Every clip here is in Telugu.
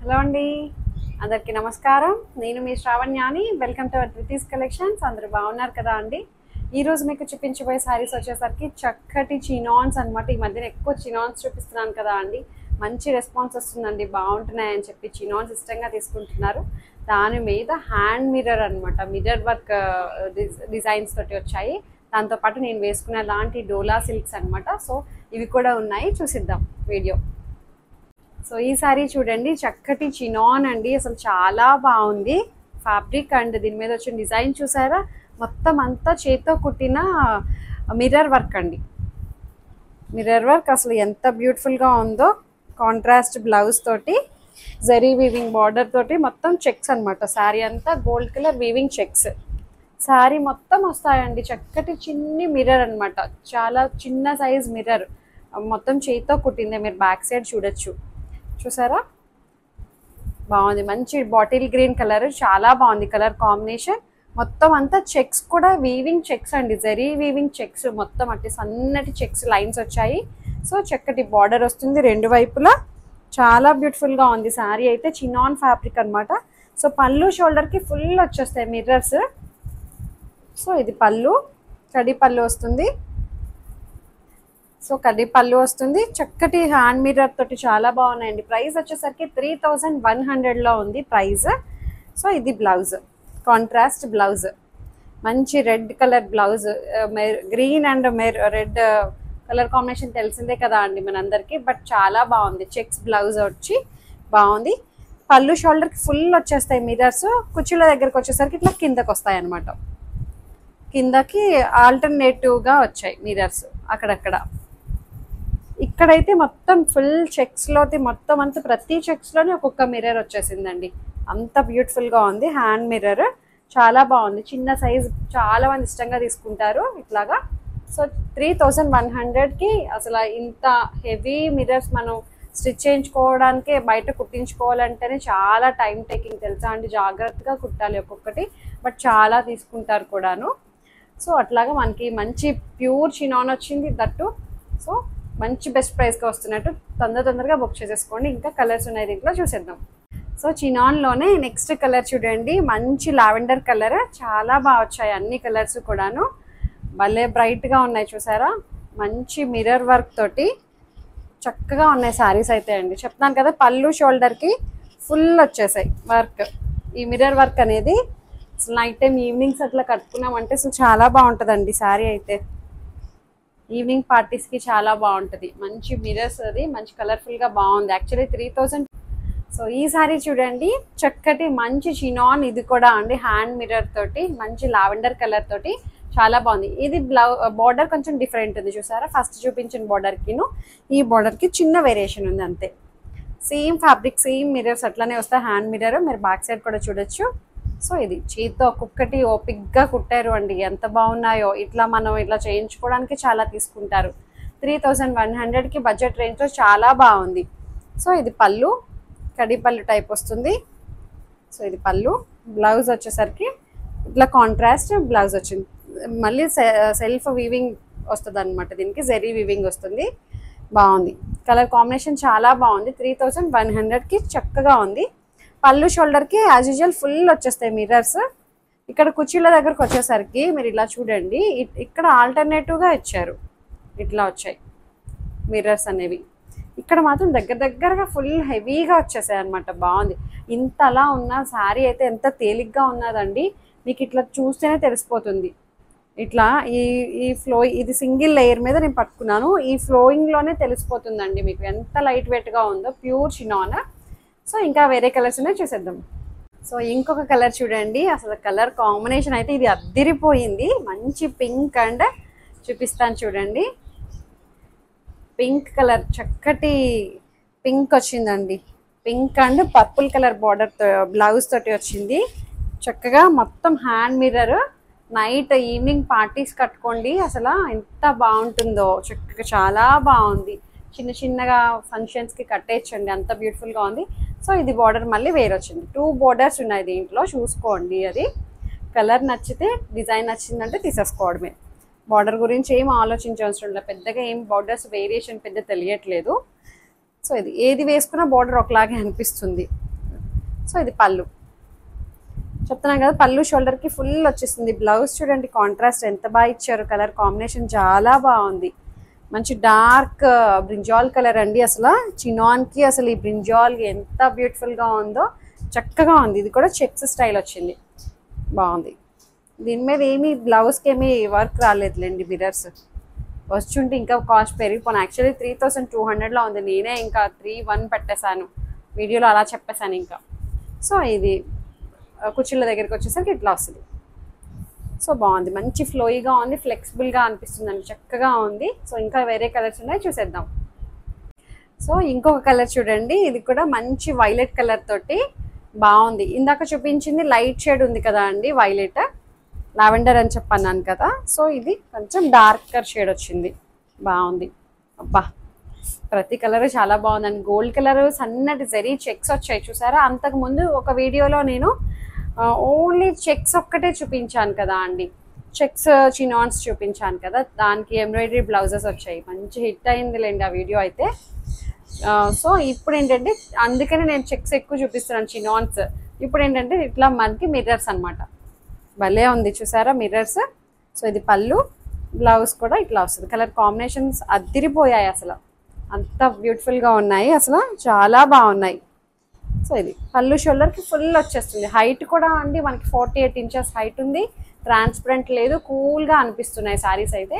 హలో అండి, అందరికీ నమస్కారం. నేను మీ శ్రావణ్యాని. Welcome to our Dhruthi's collections. అందరూ బాగున్నారు కదా అండి? ఈరోజు మీకు చూపించబోయే శారీస్ వచ్చేసరికి చక్కటి చినాన్స్ అనమాట. ఈ మధ్యన ఎక్కువ చినాన్స్ చూపిస్తున్నాను కదా అండి, మంచి రెస్పాన్స్ వస్తుందండి, బాగుంటున్నాయని చెప్పి చినాన్స్ ఇష్టంగా తీసుకుంటున్నారు. దాని మీద హ్యాండ్ మిర్రర్ అనమాట, మిర్రర్ వర్క్ డిజైన్స్ తోటి వచ్చాయి. దాంతోపాటు నేను వేసుకున్న లాంటి డోలా సిల్క్స్ అనమాట. సో ఇవి కూడా ఉన్నాయి, చూసిద్దాం వీడియో. సో ఈ సారీ చూడండి, చక్కటి చినాన్ అండి, అసలు చాలా బాగుంది ఫ్యాబ్రిక్. అండ్ దీని మీద వచ్చిన డిజైన్ చూసారా, మొత్తం అంతా చేత్తో కుట్టిన మిర్రర్ వర్క్ అండి. మిర్రర్ వర్క్ అసలు ఎంత బ్యూటిఫుల్గా ఉందో. కాంట్రాస్ట్ బ్లౌజ్ తోటి జరీ వీవింగ్ బార్డర్ తోటి మొత్తం చెక్స్ అనమాట. శారీ అంతా gold colour weaving checks. Sari మొత్తం వస్తాయండి, చక్కటి చిన్ని మిర్రర్ అనమాట, చాలా చిన్న సైజ్ మిర్రర్, మొత్తం చేత్తో కుట్టిందే. మీరు బ్యాక్ సైడ్ చూడొచ్చు, చూసారా, బాగుంది. మంచి బాటిల్ గ్రీన్ కలర్, చాలా బాగుంది కలర్ కాంబినేషన్. మొత్తం అంతా చెక్స్ కూడా వీవింగ్ చెక్స్ అండి, జరీ వీవింగ్ చెక్స్, మొత్తం అంటే సన్నటి చెక్స్ లైన్స్ వచ్చాయి. సో చక్కటి బార్డర్ వస్తుంది రెండు వైపులా, చాలా బ్యూటిఫుల్గా ఉంది. శారీ అయితే చినాన్ ఫ్యాబ్రిక్ అనమాట. సో పళ్ళు షోల్డర్కి ఫుల్ వచ్చేస్తాయి మిర్రర్స్. సో ఇది పళ్ళు, కడి పళ్ళు వస్తుంది. సో కడ్డీ పళ్ళు వస్తుంది, చక్కటి హ్యాండ్ మిర్రర్ తోటి చాలా బాగున్నాయండి. ప్రైస్ వచ్చేసరికి 3100లో ఉంది ప్రైస్. సో ఇది బ్లౌజ్, కాంట్రాస్ట్ బ్లౌజ్, మంచి red colour blouse. Green and red colour combination తెలిసిందే కదా అండి మనందరికీ, బట్ చాలా బాగుంది. చెక్స్ బ్లౌజ్ వచ్చి బాగుంది. పళ్ళు షోల్డర్కి ఫుల్ వచ్చేస్తాయి మిర్రర్స్. కుర్చీల దగ్గరకు వచ్చేసరికి ఇట్లా కిందకు వస్తాయి అనమాట, కిందకి ఆల్టర్నేటివ్గా వచ్చాయి మిర్రర్స్ అక్కడక్కడ. ఇక్కడైతే మొత్తం ఫుల్ చెక్స్లోది, మొత్తం అంతా ప్రతి చెక్స్లోనే ఒక్కొక్క మిర్రర్ వచ్చేసిందండి. అంత బ్యూటిఫుల్గా ఉంది. హ్యాండ్ మిర్రర్ చాలా బాగుంది, చిన్న సైజ్, చాలా మంది ఇష్టంగా తీసుకుంటారు ఇట్లాగా. సో 3100కి అసలు ఇంత హెవీ మిర్రర్స్ మనం స్టిచ్ చేయించుకోవడానికే, బయట కుట్టించుకోవాలంటేనే చాలా టైం టేకింగ్ తెలుసా అండి, జాగ్రత్తగా కుట్టాలి ఒక్కొక్కటి, బట్ చాలా తీసుకుంటారు కూడాను. సో అట్లాగా మనకి మంచి ప్యూర్ చినాన్ వచ్చింది దట్టు. సో మంచి బెస్ట్ ప్రైస్గా వస్తున్నట్టు తొందరగా బుక్ చేసేసుకోండి. ఇంకా కలర్స్ ఉన్నాయి దీంట్లో, చూసేద్దాం. సో చినాన్లోనే నెక్స్ట్ కలర్ చూడండి, మంచి లావెండర్ కలర్, చాలా బాగా వచ్చాయి అన్ని కలర్స్ కూడాను, భలే బ్రైట్గా ఉన్నాయి చూసారా. మంచి మిర్రర్ వర్క్ తోటి చక్కగా ఉన్నాయి శారీస్ అయితే అండి. చెప్తాను కదా, పళ్ళు షోల్డర్కి ఫుల్ వచ్చేసాయి వర్క్. ఈ మిర్రర్ వర్క్ అనేది అసలు నైట్ టైం ఈవినింగ్స్ అట్లా కట్టుకున్నామంటే అసలు చాలా బాగుంటుందండి శారీ అయితే. ఈవినింగ్ పార్టీస్కి చాలా బాగుంటుంది. మంచి మిర్రర్స్, అది మంచి కలర్ఫుల్గా బాగుంది. యాక్చువల్లీ 3000. సో ఈ సారీ చూడండి, చక్కటి మంచి చినాన్, ఇది కూడా అండి హ్యాండ్ మిర్రర్ తోటి, మంచి లావెండర్ కలర్ తోటి చాలా బాగుంది. ఇది బార్డర్ కొంచెం డిఫరెంట్ ఉంది చూసారా, ఫస్ట్ చూపించిన బార్డర్కిను ఈ బార్డర్కి చిన్న వేరియేషన్ ఉంది అంతే. సేమ్ ఫ్యాబ్రిక్, సేమ్ మిర్రర్స్ అట్లానే వస్తాయి. హ్యాండ్ మిర్రర్ మీరు బ్యాక్ సైడ్ కూడా చూడొచ్చు. సో ఇది చేతితో ఒక్కొక్కటి ఓపిక్గా కుట్టారు అండి, ఎంత బాగున్నాయో. ఇట్లా మనం ఇట్లా చేయించుకోవడానికి చాలా తీసుకుంటారు. 3100కి బడ్జెట్ రేంజ్లో చాలా బాగుంది. సో ఇది పళ్ళు, కడి పళ్ళు టైప్ వస్తుంది. సో ఇది పళ్ళు. బ్లౌజ్ వచ్చేసరికి ఇట్లా కాంట్రాస్ట్ బ్లౌజ్ వచ్చింది. మళ్ళీ సెల్ఫ్ వీవింగ్ వస్తుంది అనమాట, దీనికి జరీ వీవింగ్ వస్తుంది. బాగుంది, కలర్ కాంబినేషన్ చాలా బాగుంది. 3100కి చక్కగా ఉంది. పళ్ళు షోల్డర్కి యాజ్ యూజువల్ ఫుల్ వచ్చేస్తాయి మిర్రర్స్. ఇక్కడ కుర్చీల దగ్గరకు వచ్చేసరికి మీరు ఇలా చూడండి, ఇక్కడ ఆల్టర్నేటివ్గా ఇచ్చారు, ఇట్లా వచ్చాయి మిర్రర్స్ అనేవి. ఇక్కడ మాత్రం దగ్గరగా ఫుల్ హెవీగా వచ్చేసాయి అనమాట. బాగుంది. ఇంతలా ఉన్న శారీ అయితే ఎంత తేలిగ్గా ఉన్నదండి, మీకు ఇట్లా చూస్తేనే తెలిసిపోతుంది. ఇట్లా ఈ ఇది సింగిల్ లేయర్ మీద నేను పట్టుకున్నాను, ఈ ఫ్లోయింగ్లోనే తెలిసిపోతుందండి మీకు ఎంత లైట్ వెయిట్గా ఉందో. Pure chinon. సో ఇంకా వేరే కలర్స్ ఉన్నాయి, చూసేద్దాం. సో ఇంకొక కలర్ చూడండి, అసలు కలర్ కాంబినేషన్ అయితే ఇది అద్దిరిపోయింది. మంచి పింక్ అండ్ చూపిస్తాను చూడండి. పింక్ కలర్, చక్కటి పింక్ వచ్చిందండి. Pink and purple colour border blouse తోటి వచ్చింది. చక్కగా మొత్తం hand mirror. Night evening parties కట్టుకోండి, అసలు ఎంత బాగుంటుందో. చక్కగా చాలా బాగుంది. చిన్నగా ఫంక్షన్స్కి కట్టేయచ్చండి, అంత బ్యూటిఫుల్గా ఉంది. సో ఇది బార్డర్ మళ్ళీ వేరే వచ్చింది. 2 బోర్డర్స్ ఉన్నాయి దీంట్లో, చూసుకోండి. అది కలర్ నచ్చితే, డిజైన్ నచ్చిందంటే తీసేసుకోవడమే. బార్డర్ గురించి ఏం ఆలోచించవసరం లేదు, పెద్దగా ఏం బార్డర్స్ వేరియేషన్ పెద్ద తెలియట్లేదు. సో ఇది ఏది వేసుకున్నా బార్డర్ ఒకలాగే అనిపిస్తుంది. సో ఇది పళ్ళు. చెప్తున్నాను కదా, పళ్ళు షోల్డర్కి ఫుల్ వచ్చేస్తుంది. బ్లౌజ్ చూడండి కాంట్రాస్ట్ ఎంత బాగా ఇచ్చారు, కలర్ కాంబినేషన్ చాలా బాగుంది. మంచి డార్క్ బ్రింజాల్ కలర్ అండి. అసలు చినాన్కి అసలు ఈ బ్రింజాల్ ఎంత బ్యూటిఫుల్గా ఉందో, చక్కగా ఉంది. ఇది కూడా చెక్స్ స్టైల్ వచ్చింది, బాగుంది. దీని మీద ఏమి బ్లౌజ్కి ఏమి వర్క్ రాలేదులేండి, మిరర్స్ వచ్చుంటే ఇంకా కాస్ట్ పెరిగిపోను. యాక్చువల్లీ 3200లో ఉంది, నేనే ఇంకా 3100 పెట్టేశాను వీడియోలో, అలా చెప్పేశాను ఇంకా. సో ఇది కుర్చీల దగ్గరికి వచ్చేసరికి ఇట్లా వస్తుంది. సో బాగుంది, మంచి ఫ్లోయిగా ఉంది, ఫ్లెక్సిబుల్గా అనిపిస్తుందండి, చక్కగా ఉంది. సో ఇంకా వేరే కలర్స్ ఉన్నాయి, చూసేద్దాం. సో ఇంకొక కలర్ చూడండి, ఇది కూడా మంచి వైలెట్ కలర్ తోటి బాగుంది. ఇందాక చూపించింది లైట్ షేడ్ ఉంది కదా అండి, వైలెట్ లావెండర్ అని చెప్పన్నాను కదా. సో ఇది కొంచెం డార్కర్ షేడ్ వచ్చింది, బాగుంది. అబ్బా ప్రతి కలర్ చాలా బాగుందండి. గోల్డ్ కలర్ సన్నటి జరీ చెక్స్ వచ్చాయి చూసారా. అంతకుముందు ఒక వీడియోలో నేను ఓన్లీ చెక్స్ ఒక్కటే చూపించాను కదా అండి, చెక్స్ చినాన్స్ చూపించాను కదా, దానికి ఎంబ్రాయిడరీ బ్లౌజెస్ వచ్చాయి. మంచి హిట్ అయిందిలేండి ఆ వీడియో అయితే. సో ఇప్పుడు ఏంటంటే అందుకనే నేను చెక్స్ ఎక్కువ చూపిస్తున్నాను, చినాన్స్. ఇప్పుడు ఏంటంటే ఇట్లా మనకి మిర్రర్స్ అనమాట, భలే ఉంది చూసారా మిర్రర్స్. సో ఇది పళ్ళు, బ్లౌజ్ కూడా ఇట్లా వస్తుంది. కలర్ కాంబినేషన్స్ అదిరిపోయాయి అసలు, అంత బ్యూటిఫుల్గా ఉన్నాయి, అసలు చాలా బాగున్నాయి. సో ఇది పళ్ళు షోల్డర్కి ఫుల్ వచ్చేస్తుంది. హైట్ కూడా అండి మనకి 48 ఇంచెస్ హైట్ ఉంది, ట్రాన్స్పరెంట్ లేదు, కూల్గా అనిపిస్తున్నాయి శారీస్ అయితే.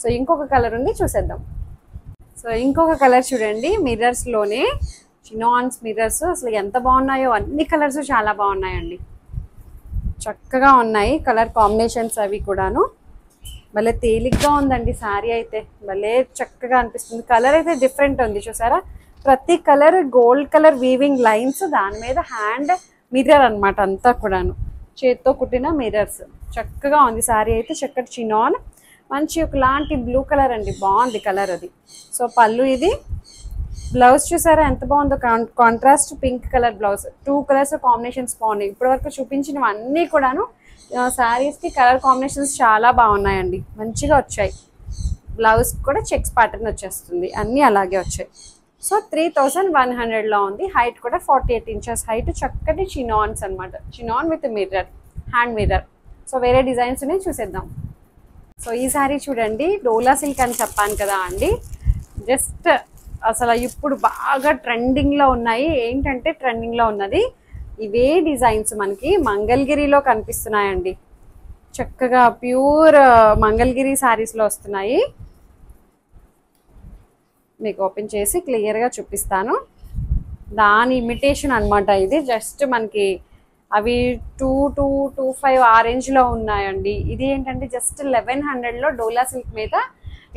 సో ఇంకొక కలర్ ఉంది, చూసేద్దాం. సో ఇంకొక కలర్ చూడండి, మిర్రర్స్లోనే చినాన్స్ మిర్రర్స్ అసలు ఎంత బాగున్నాయో, అన్ని కలర్స్ చాలా బాగున్నాయండి, చక్కగా ఉన్నాయి కలర్ కాంబినేషన్స్ అవి కూడాను. భలే తేలిగ్గా ఉందండి శారీ అయితే, భలే చక్కగా అనిపిస్తుంది. కలర్ అయితే డిఫరెంట్ ఉంది చూసారా, ప్రతి colour gold colour weaving lines, దాని మీద హ్యాండ్ మిర్రర్ అనమాట, అంతా కూడాను చేత్తో కుట్టిన మిర్రర్స్. చక్కగా ఉంది శారీ అయితే, చక్కటి చినాన్, మంచి ఒకలాంటి బ్లూ కలర్ అండి, బాగుంది కలర్ అది. సో పళ్ళు ఇది, బ్లౌజ్ చూసారా ఎంత బాగుందో, contrast pink colour blouse. 2 colours combinations బాగున్నాయి. ఇప్పటివరకు చూపించినవి అన్నీ కూడాను శారీస్కి కలర్ కాంబినేషన్స్ చాలా బాగున్నాయండి, మంచిగా వచ్చాయి. బ్లౌజ్ కూడా చెక్స్ ప్యాటర్న్ వచ్చేస్తుంది, అన్నీ అలాగే వచ్చాయి. సో 3100లో ఉంది. హైట్ కూడా 48 ఇంచెస్ హైట్, చక్కటి చినాన్స్ అనమాట, chinon with mirror, hand mirror. So వేరే డిజైన్స్ ఉన్నాయి, చూసేద్దాం. సో ఈ శారీ చూడండి, డోలా సిల్క్ అని చెప్పాను కదా అండి, జస్ట్ అసలు ఇప్పుడు బాగా ట్రెండింగ్లో ఉన్నాయి. ఏంటంటే ట్రెండింగ్లో ఉన్నది ఇవే డిజైన్స్ మనకి మంగళగిరిలో కనిపిస్తున్నాయండి, చక్కగా ప్యూర్ మంగళగిరి శారీస్లో వస్తున్నాయి. మీకు ఓపెన్ చేసి క్లియర్గా చూపిస్తాను. దాని ఇమిటేషన్ అనమాట ఇది, జస్ట్ మనకి అవి 2225 ఆ రేంజ్లో ఉన్నాయండి. ఇది ఏంటంటే జస్ట్ 1100లో డోలా సిల్క్ మీద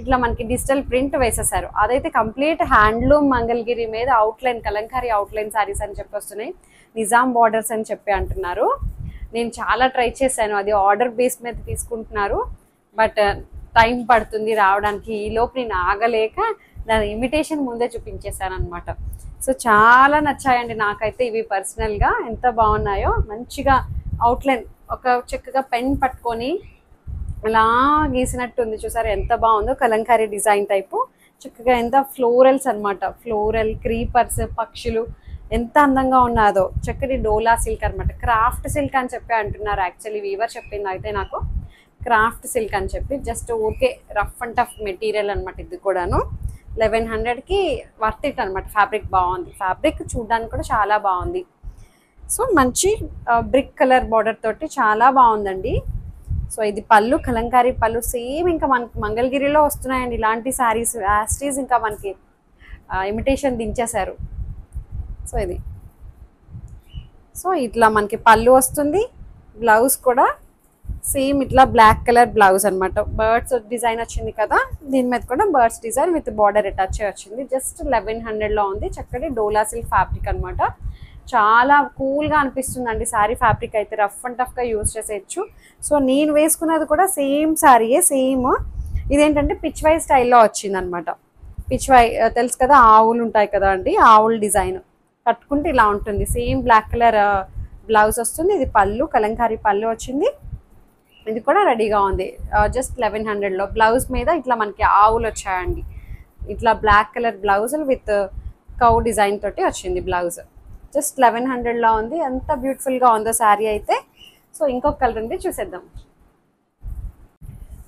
ఇట్లా మనకి డిజిటల్ ప్రింట్ వేసేసారు. అదైతే కంప్లీట్ హ్యాండ్లూమ్ మంగళగిరి మీద అవుట్లైన్, కలంకారీ అవుట్లైన్ శారీస్ అని చెప్పి వస్తున్నాయి. నిజాం బార్డర్స్ అని చెప్పి అంటున్నారు. నేను చాలా ట్రై చేశాను, అది ఆర్డర్ బేస్ మీద తీసుకుంటున్నారు, బట్ టైం పడుతుంది రావడానికి. ఈలోపు నేను ఆగలేక దాని ఇమిటేషన్ ముందే చూపించేశాను అనమాట. సో చాలా నచ్చాయండి నాకైతే ఇవి పర్సనల్గా, ఎంత బాగున్నాయో. మంచిగా అవుట్లైన్ ఒక చక్కగా పెన్ పట్టుకొని అలా గీసినట్టుంది చూసారు, ఎంత బాగుందో. కలంకారీ డిజైన్ టైపు చక్కగా, ఎంత ఫ్లోరల్స్ అనమాట, ఫ్లోరల్ క్రీపర్స్, పక్షులు ఎంత అందంగా ఉన్నదో. చక్కటి డోలా సిల్క్ అనమాట, క్రాఫ్ట్ సిల్క్ అని చెప్పి అంటున్నారు. యాక్చువల్లీ వీవర్ చెప్పింది అయితే నాకు క్రాఫ్ట్ సిల్క్ అని చెప్పి, just okay rough and tough material అనమాట. ఇది కూడాను 1100కి వర్త్ ఇట్ అనమాట. ఫ్యాబ్రిక్ బాగుంది, ఫ్యాబ్రిక్ చూడడానికి కూడా చాలా బాగుంది. సో మంచి బ్రిక్ కలర్ బార్డర్ తోటి చాలా బాగుందండి. సో ఇది పళ్ళు, కలంకారీ పళ్ళు, సేమ్ ఇంకా మనకి మంగళగిరిలో వస్తున్నాయండి ఇలాంటి శారీస్. యాస్టీస్ ఇంకా మనకి ఇమిటేషన్ దించేశారు. సో ఇది, సో ఇట్లా మనకి పళ్ళు వస్తుంది, బ్లౌజ్ కూడా సేమ్ ఇట్లా బ్లాక్ కలర్ బ్లౌజ్ అనమాట. బర్డ్స్ డిజైన్ వచ్చింది కదా, దీని మీద కూడా birds design with border attach వచ్చింది. జస్ట్ 1100లో ఉంది. చక్కటి డోలా సిల్క్ ఫ్యాబ్రిక్ అనమాట, చాలా కూల్గా అనిపిస్తుందండి శారీ. ఫ్యాబ్రిక్ అయితే రఫ్ అండ్ టఫ్గా యూజ్ చేసేయచ్చు. సో నేను వేసుకున్నది కూడా సేమ్ శారీయే, సేమ్. ఇదేంటంటే పిచ్వై స్టైల్లో వచ్చింది అనమాట. పిచ్వై తెలుసు కదా, ఆవులు ఉంటాయి కదా అండి, ఆవుల డిజైన్ కట్టుకుంటే ఇలా ఉంటుంది. సేమ్ బ్లాక్ కలర్ బ్లౌజ్ వస్తుంది. ఇది పళ్ళు, కలంకారీ పళ్ళు వచ్చింది. ఇది కూడా రెడీగా ఉంది. జస్ట్ 1100లో బ్లౌజ్ మీద ఇట్లా మనకి ఆవులు వచ్చాయండి. ఇట్లా black colour blouse with cow design తోటి వచ్చింది బ్లౌజ్. జస్ట్ 1100లో ఉంది. ఎంత బ్యూటిఫుల్గా ఉందో శారీ అయితే. సో ఇంకొక కలర్ ఉంది, చూసేద్దాం.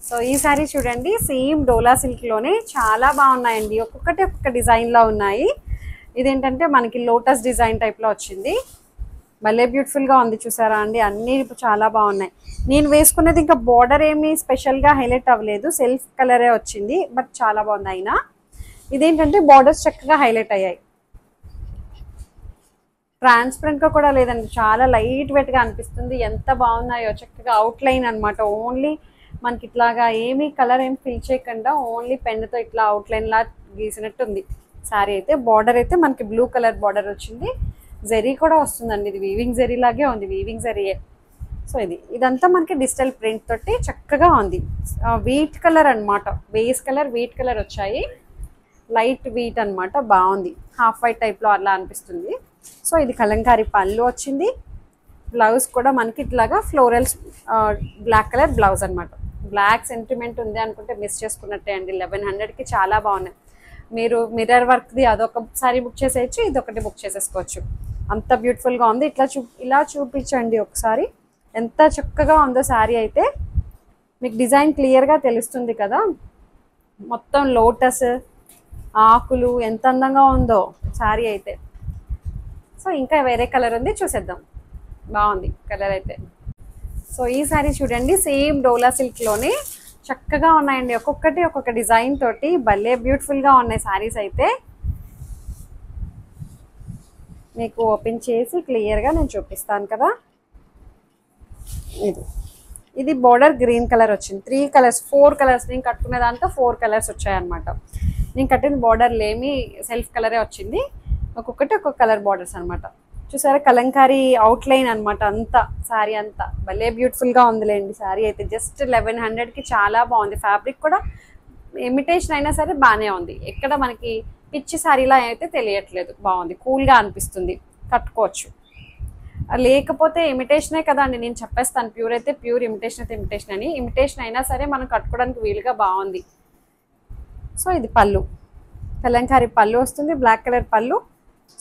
సో ఈ శారీ చూడండి, సేమ్ డోలా సిల్క్లోనే చాలా బాగున్నాయండి. ఒక్కొక్కటి ఒక్కొక్క డిజైన్లో ఉన్నాయి. ఇదేంటంటే మనకి లోటస్ డిజైన్ టైప్లో వచ్చింది. భలే బ్యూటిఫుల్గా ఉంది, చూసారా అండి. అన్నీ చాలా బాగున్నాయి. నేను వేసుకున్నది ఇంకా బార్డర్ ఏమీ స్పెషల్గా హైలైట్ అవ్వలేదు, సెల్ఫ్ కలరే వచ్చింది. బట్ చాలా బాగుంది. అయినా ఇదేంటంటే బార్డర్స్ చక్కగా హైలైట్ అయ్యాయి. ట్రాన్స్పరెంట్గా కూడా లేదండి, చాలా లైట్ వెయిట్గా అనిపిస్తుంది. ఎంత బాగున్నాయో, చక్కగా అవుట్లైన్ అనమాట. ఓన్లీ మనకి ఇట్లాగా ఏమీ కలర్ ఏం ఫిల్ చేయకుండా ఓన్లీ పెన్తో ఇట్లా అవుట్లైన్ లా గీసినట్టు ఉంది శారీ అయితే. బార్డర్ అయితే మనకి బ్లూ కలర్ బార్డర్ వచ్చింది. జరీ కూడా వస్తుందండి, ఇది వీవింగ్ జరీ లాగే ఉంది, వీవింగ్ జరీయే. సో ఇదంతా మనకి డిజిటల్ ప్రింట్ తోటి చక్కగా ఉంది. వీట్ కలర్ అనమాట, బేస్ కలర్ వీట్ కలర్ వచ్చాయి. లైట్ వీట్ అనమాట, బాగుంది. హాఫ్ వైట్ టైప్లో అలా అనిపిస్తుంది. సో ఇది కలంకారీ పళ్ళు వచ్చింది. బ్లౌజ్ కూడా మనకి ఇట్లాగా ఫ్లోరల్స్ బ్లాక్ కలర్ బ్లౌజ్ అనమాట. బ్లాక్ సెంటిమెంట్ ఉంది అనుకుంటే మిస్ చేసుకున్నట్టే అండి. 1100కి చాలా బాగున్నాయి. మీరు మిర్రర్ వర్క్ది అదొకసారి బుక్ చేసేయచ్చు, ఇది ఒకటి బుక్ చేసేసుకోవచ్చు. అంత బ్యూటిఫుల్గా ఉంది. ఇలా చూపించండి ఒకసారి, ఎంత చక్కగా ఉందో శారీ అయితే. మీకు డిజైన్ క్లియర్గా తెలుస్తుంది కదా. మొత్తం లోటస్ ఆకులు, ఎంత అందంగా ఉందో శారీ అయితే. సో ఇంకా వేరే కలర్ ఉంది, చూసేద్దాం. బాగుంది కలర్ అయితే. సో ఈ శారీ చూడండి, సేమ్ డోలా సిల్క్లోనే చక్కగా ఉన్నాయండి. ఒక్కొక్కటి ఒక్కొక్క డిజైన్ తోటి భలే బ్యూటిఫుల్గా ఉన్నాయి శారీస్ అయితే. మీకు ఓపెన్ చేసి క్లియర్గా నేను చూపిస్తాను కదా. ఇది బోర్డర్ గ్రీన్ కలర్ వచ్చింది. 3 కలర్స్ 4 కలర్స్ నేను కట్టుకునే దాంట్లో 4 కలర్స్ వచ్చాయన్నమాట. నేను కట్టిన బార్డర్లు ఏమి సెల్ఫ్ కలరే వచ్చింది. ఒక్కొక్కటి ఒక్కొక్క కలర్ బార్డర్స్ అనమాట. చూసారా, కలంకారీ అవుట్లైన్ అనమాట అంతా. శారీ అంతా భలే బ్యూటిఫుల్గా ఉందిలేండి. శారీ అయితే జస్ట్ 1100కి చాలా బాగుంది. ఫ్యాబ్రిక్ కూడా ఇమిటేషన్ అయినా సరే బాగానే ఉంది. ఎక్కడ మనకి పిచ్చి శారీలా అయితే తెలియట్లేదు, బాగుంది. కూల్గా అనిపిస్తుంది, కట్టుకోవచ్చు. లేకపోతే ఇమిటేషనే కదా అండి, నేను చెప్పేస్తాను. ప్యూర్ అయితే ప్యూర్, ఇమిటేషన్ అయితే ఇమిటేషన్ అని. ఇమిటేషన్ అయినా సరే మనం కట్టుకోవడానికి వీలుగా బాగుంది. సో ఇది పళ్ళు, కలంకారీ పళ్ళు వస్తుంది, బ్లాక్ కలర్ పళ్ళు.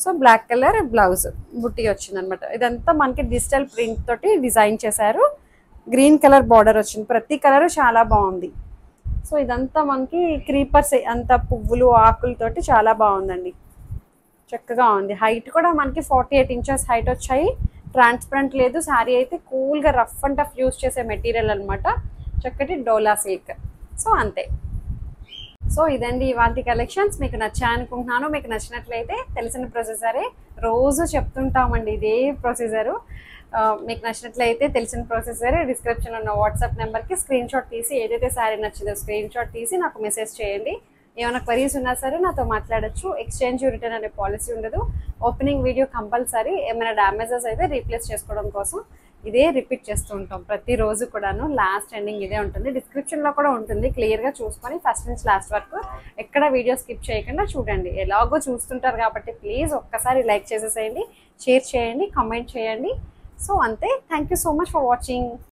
సో బ్లాక్ కలర్ బ్లౌజ్ బుట్టి వచ్చింది అనమాట. ఇదంతా మనకి డిజిటల్ ప్రింట్ తోటి డిజైన్ చేశారు. గ్రీన్ కలర్ బార్డర్ వచ్చింది. ప్రతి కలర్ చాలా బాగుంది. సో ఇదంతా మనకి క్రీపర్స్, అంత పువ్వులు ఆకులతోటి చాలా బాగుందండి, చక్కగా ఉంది. హైట్ కూడా మనకి 48 ఇంచెస్ హైట్ వచ్చాయి. ట్రాన్స్పరెంట్ లేదు. శారీ అయితే కూల్గా రఫ్ అండ్ టఫ్ యూజ్ చేసే మెటీరియల్ అనమాట. చక్కటి డోలా సిల్క్. సో అంతే. సో ఇదండి ఇవాంటి కలెక్షన్స్. మీకు నచ్చాయి అనుకుంటున్నాను. మీకు నచ్చినట్లయితే తెలిసిన ప్రొసీజరే, రోజు చెప్తుంటామండి ఇదే ప్రొసీజరు. మీకు నచ్చినట్లయితే తెలిసిన ప్రొసీజరే, డిస్క్రిప్షన్లో ఉన్న వాట్సాప్ నెంబర్కి స్క్రీన్ షాట్ తీసి, ఏదైతే శారీ నచ్చిందో స్క్రీన్ షాట్ తీసి నాకు మెసేజ్ చేయండి. ఏమైనా క్వరీస్ ఉన్నా సరే నాతో మాట్లాడచ్చు. ఎక్స్చేంజ్ రిటర్న్ అనే పాలసీ ఉండదు. Opening video compulsory. ఏమైనా డ్యామేజెస్ అయితే రీప్లేస్ చేసుకోవడం కోసం ఇదే రిపీట్ చేస్తూ ఉంటాం ప్రతిరోజు కూడాను. లాస్ట్ ఎండింగ్ ఇదే ఉంటుంది. డిస్క్రిప్షన్లో కూడా ఉంటుంది, క్లియర్గా చూసుకొని ఫస్ట్ నుంచి లాస్ట్ వరకు ఎక్కడ వీడియో స్కిప్ చేయకుండా చూడండి. ఎలాగో చూస్తుంటారు కాబట్టి ప్లీజ్ ఒక్కసారి లైక్ చేసేసేయండి, షేర్ చేయండి, కామెంట్ చేయండి. సో అంతే. Thank you so much for watching.